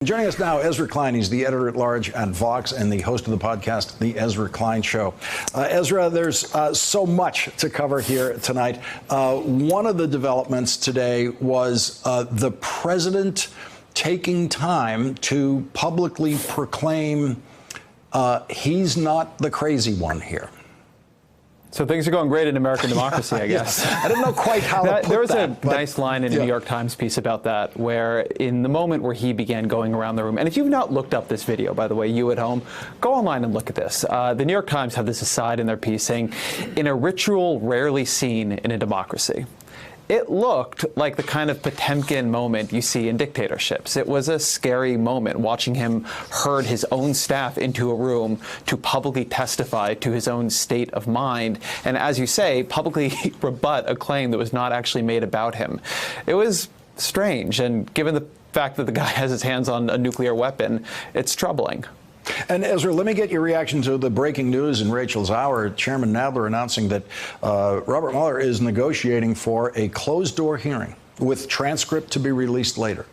Joining us now, Ezra Klein. He's the editor-at-large at Vox and the host of the podcast, The Ezra Klein Show. Ezra, there's so much to cover here tonight. One of the developments today was the president taking time to publicly proclaim he's not the crazy one here. So things are going great in American democracy, I guess. I don't know quite how to put There was that, a nice line in a New York Times piece about that, where in the moment where he began going around the room, and if you've not looked up this video, by the way, you at home, go online and look at this. The New York Times have this aside in their piece saying, in a ritual rarely seen in a democracy. It looked like the kind of Potemkin moment you see in dictatorships. It was a scary moment, watching him herd his own staff into a room to publicly testify to his own state of mind, and as you say, publicly rebut a claim that was not actually made about him. It was strange, and given the fact that the guy has his hands on a nuclear weapon, it's troubling. And Ezra, let me get your reaction to the breaking news in Rachel's Hour. Chairman Nadler announcing that Robert Mueller is negotiating for a closed-door hearing with transcript to be released later.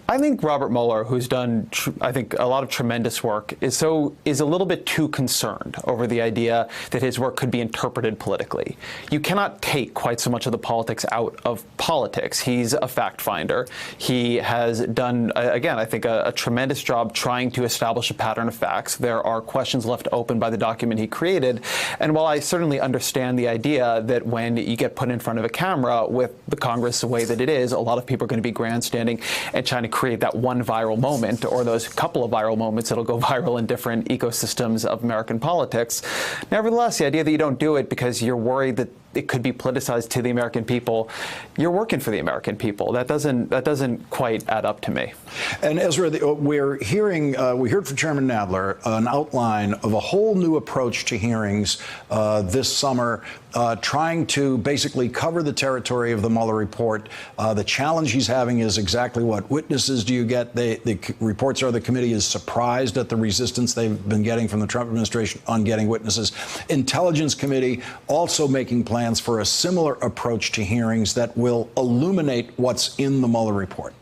I think Robert Mueller, who's done, I think, a lot of tremendous work, is a little bit too concerned over the idea that his work could be interpreted politically. You cannot take quite so much of the politics out of politics. He's a fact finder. He has done, again, I think, a tremendous job trying to establish a pattern of facts. There are questions left open by the document he created. And while I certainly understand the idea that when you get put in front of a camera with the Congress the way that it is, a lot of people are going to be grandstanding and trying to create that one viral moment, or those couple of viral moments that'll go viral in different ecosystems of American politics. Nevertheless, the idea that you don't do it because you're worried that it could be politicized to the American people, you're working for the American people. That doesn't quite add up to me. And Ezra, we heard from Chairman Nadler an outline of a whole new approach to hearings this summer, trying to basically cover the territory of the Mueller report. The challenge he's having is exactly what witnesses do you get? The reports are the committee is surprised at the resistance they've been getting from the Trump administration on getting witnesses. Intelligence Committee also making plans for a similar approach to hearings that will illuminate what's in the Mueller report.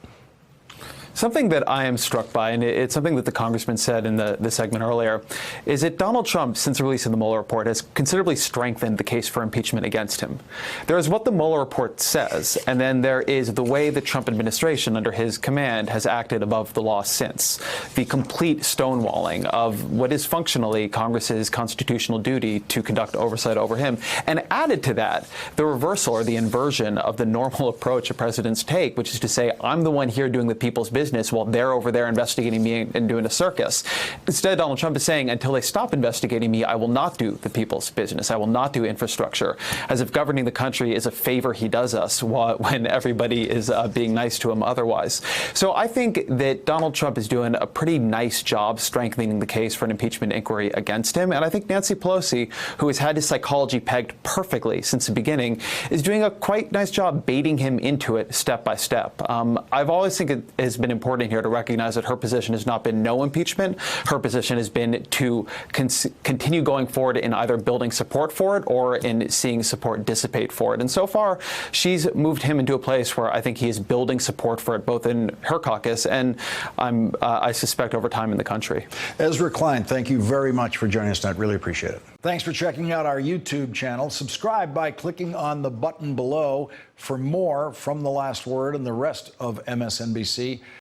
Something that I am struck by, and it's something that the congressman said in the segment earlier, is that Donald Trump, since the release of the Mueller report, has considerably strengthened the case for impeachment against him. There is what the Mueller report says, and then there is the way the Trump administration, under his command, has acted above the law since. The complete stonewalling of what is functionally Congress's constitutional duty to conduct oversight over him. And added to that, the reversal or the inversion of the normal approach that presidents take, which is to say, I'm the one here doing the people's business while they're over there investigating me and doing a circus. Instead, Donald Trump is saying, until they stop investigating me, I will not do the people's business. I will not do infrastructure, as if governing the country is a favor he does us when everybody is being nice to him otherwise. So I think that Donald Trump is doing a pretty nice job strengthening the case for an impeachment inquiry against him. And I think Nancy Pelosi, who has had his psychology pegged perfectly since the beginning, is doing a quite nice job baiting him into it step by step. I've always think it has been important here to recognize that her position has not been no impeachment. Her position has been to continue going forward in either building support for it or in seeing support dissipate for it. And so far, she's moved him into a place where I think he is building support for it, both in her caucus and I suspect over time in the country. Ezra Klein, thank you very much for joining us tonight. Really appreciate it. Thanks for checking out our YouTube channel. Subscribe by clicking on the button below for more from The Last Word and the rest of MSNBC.